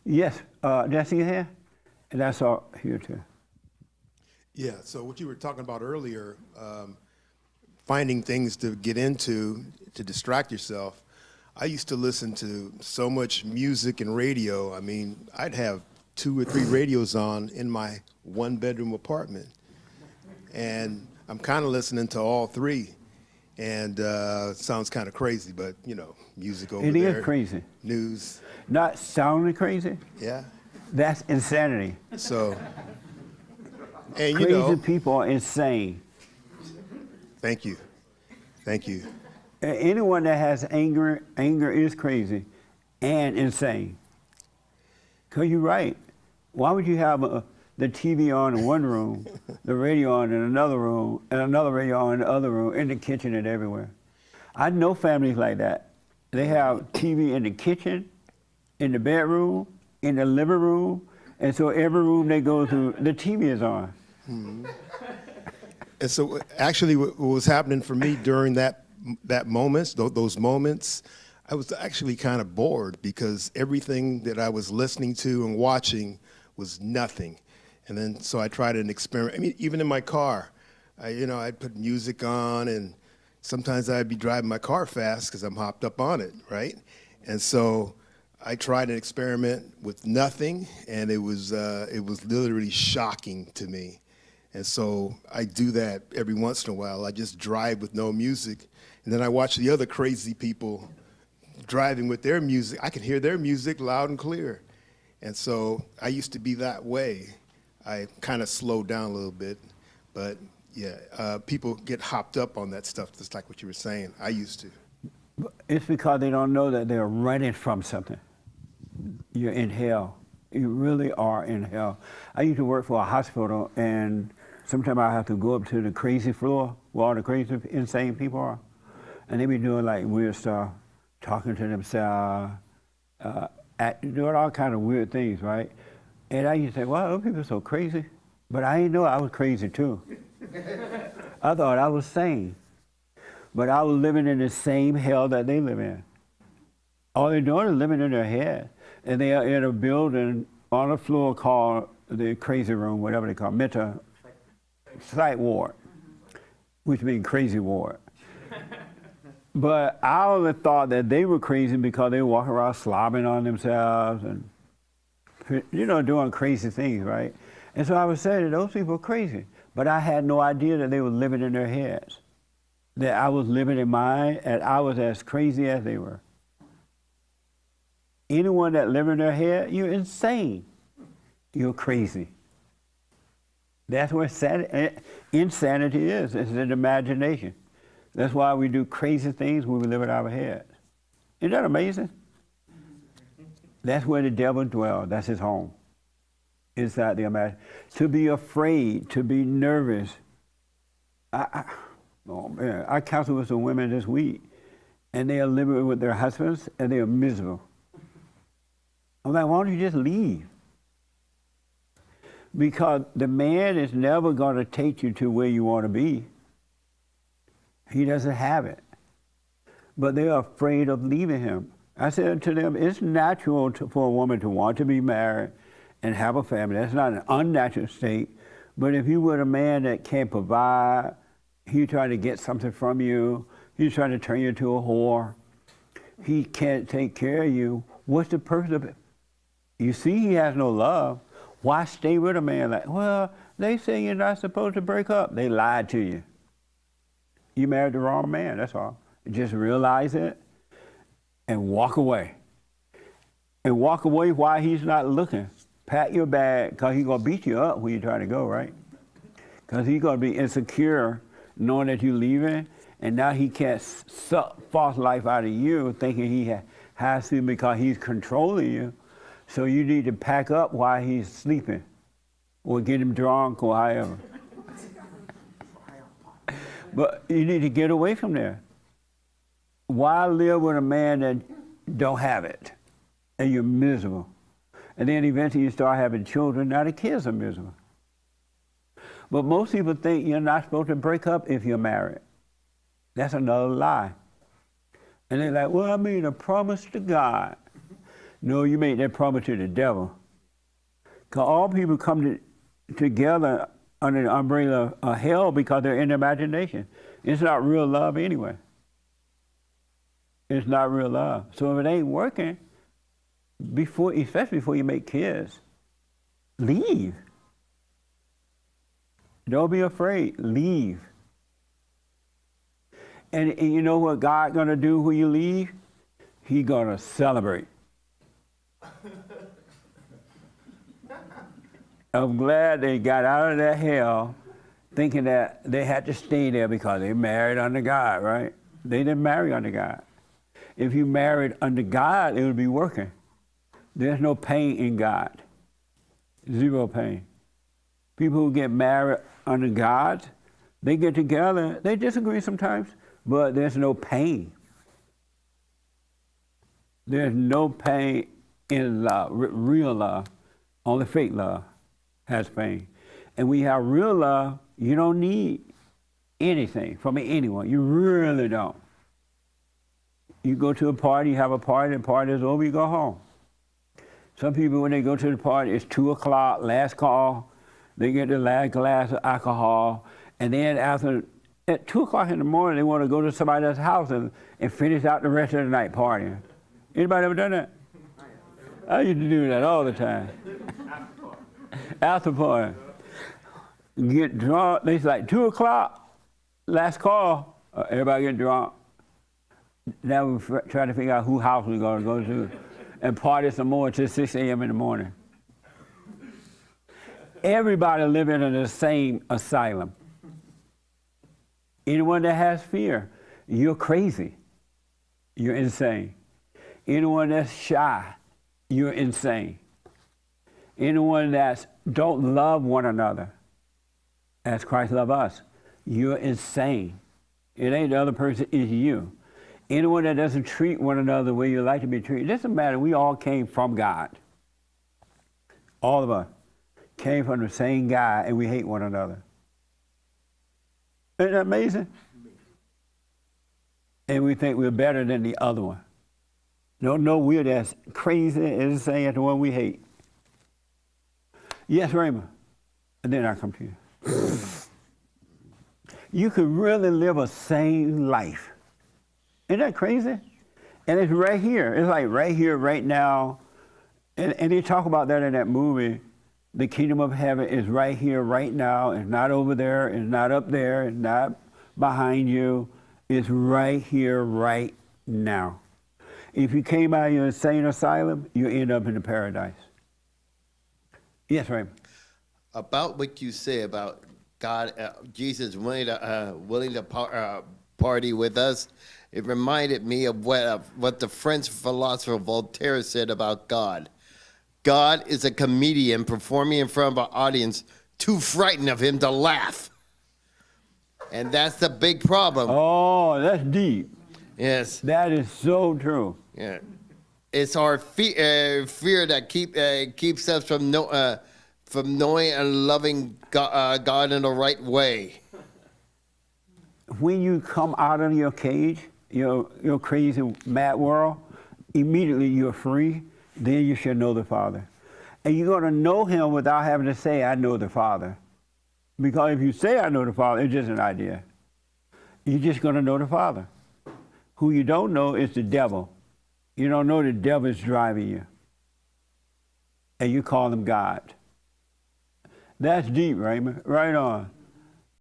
Yes, did I see your hand? And that's all here too. Yeah, so what you were talking about earlier, finding things to get into to distract yourself. I used to listen to so much music and radio. I mean, I'd have 2 or 3 radios on in my 1-bedroom apartment. And I'm kind of listening to all 3. And it sounds kind of crazy, but you know, music over there. It is crazy. News. Not sounding crazy. Yeah. That's insanity. So, and Crazy you know. people are insane. Thank you. Thank you. Anyone that has anger is crazy and insane. Because you're right. Why would you have the TV on in one room, the radio on in another room, and another radio on in the other room, in the kitchen and everywhere? I know families like that. They have TV in the kitchen, in the bedroom, in the living room, and so every room they go to, the TV is on. Mm-hmm. And so actually what was happening for me during those moments, I was actually kind of bored because everything that I was listening to and watching was nothing. And then so I tried an experiment. I mean, even in my car, I'd put music on, and sometimes I'd be driving my car fast because I'm hopped up on it, right? And so I tried an experiment with nothing, and it was literally shocking to me. And so I do that every once in a while. I just drive with no music, and then I watch the other crazy people driving with their music. I can hear their music loud and clear. And so I used to be that way. I kind of slowed down a little bit, but yeah, people get hopped up on that stuff, just like what you were saying. I used to. It's because they don't know that they're running from something. You're in hell. You really are in hell. I used to work for a hospital, and sometimes I have to go up to the crazy floor where all the crazy, insane people are. And they be doing like weird stuff, talking to themselves, doing all kind of weird things, right? And I used to say, wow, those people are so crazy. But I didn't know I was crazy too. I thought I was sane. But I was living in the same hell that they live in. All they're doing is living in their head. And they are in a building on a floor called the crazy room, whatever they call it, mental psych ward, which means crazy ward. But I always thought that they were crazy because they walk around slobbing on themselves and, doing crazy things, right? And so I would say that those people are crazy. But I had no idea that they were living in their heads, that I was living in mine, and I was as crazy as they were. Anyone that lives in their head, you're insane. You're crazy. That's where insanity is. It's an imagination. That's why we do crazy things when we live in our heads. Isn't that amazing? That's where the devil dwells. That's his home. Inside the imagination. To be afraid, to be nervous. I counseled with some women this week, and they are living with their husbands, and they are miserable. I'm like, why don't you just leave? Because the man is never going to take you to where you want to be. He doesn't have it. But they are afraid of leaving him. I said to them, it's natural for a woman to want to be married and have a family. That's not an unnatural state. But if you were a man that can't provide, he's trying to get something from you, he's trying to turn you into a whore, he can't take care of you, what's the purpose of it? You see he has no love. Why stay with a man like, well, they say you're not supposed to break up. They lied to you. You married the wrong man, that's all. Just realize it and walk away. And walk away while he's not looking. Pat your bag, because he's going to beat you up when you're trying to go, right? Because he's going to be insecure knowing that you're leaving, and now he can't suck false life out of you thinking he has to because he's controlling you. So you need to pack up while he's sleeping or get him drunk or however. But you need to get away from there. Why live with a man that don't have it and you're miserable? And then eventually you start having children, now the kids are miserable. But most people think you're not supposed to break up if you're married. That's another lie. And they're like, well, I made a promise to God. No, you make that promise to the devil. Because all people come together under the umbrella of hell because they're in their imagination. It's not real love anyway. It's not real love. So if it ain't working, especially before you make kids, leave. Don't be afraid. Leave. And you know what God's going to do when you leave? He's going to celebrate. I'm glad they got out of that hell thinking that they had to stay there because they married under God, right? They didn't marry under God. If you married under God, it would be working. There's no pain in God. Zero pain. People who get married under God, they get together, they disagree sometimes, but there's no pain. There's no pain in love, real love. Only fake love has pain. And when you have real love, you don't need anything from anyone. You really don't. You go to a party, you have a party, the party is over, you go home. Some people, when they go to the party, it's 2 o'clock, last call, they get the last glass of alcohol, and then at 2 o'clock in the morning, they want to go to somebody else's house and finish out the rest of the night partying. Anybody ever done that? I used to do that all the time. After party. Get drunk, it's like 2 o'clock, last call, everybody get drunk. Now we're trying to figure out whose house we're going to go to and party some more until 6 a.m. in the morning. Everybody living in the same asylum. Anyone that has fear, you're crazy. You're insane. Anyone that's shy, you're insane. Anyone that don't love one another as Christ loved us, you're insane. It ain't the other person, it's you. Anyone that doesn't treat one another the way you like to be treated, it doesn't matter, we all came from God. All of us came from the same guy and we hate one another. Isn't that amazing? And we think we're better than the other one. No, we're as crazy and insane as the one we hate. Yes, Raymond. And then I come to you. You could really live a sane life. Isn't that crazy? And it's right here. It's like right here, right now. And they talk about that in that movie. The kingdom of heaven is right here, right now. It's not over there. It's not up there. It's not behind you. It's right here, right now. If you came out of your insane asylum, you end up in the paradise. Yes, Raymond. About what you say about God, Jesus willing to party with us, it reminded me of what the French philosopher Voltaire said about God. God is a comedian performing in front of an audience too frightened of him to laugh. And that's the big problem. Oh, that's deep. Yes. That is so true. Yeah. It's our fear that keeps us from knowing and loving God in the right way. When you come out of your cage, your crazy mad world, immediately you're free. Then you should know the Father. And you're going to know him without having to say, I know the Father. Because if you say, I know the Father, it's just an idea. You're just going to know the Father. Who you don't know is the devil. You don't know the devil is driving you. And you call him God. That's deep, Raymond. Right on.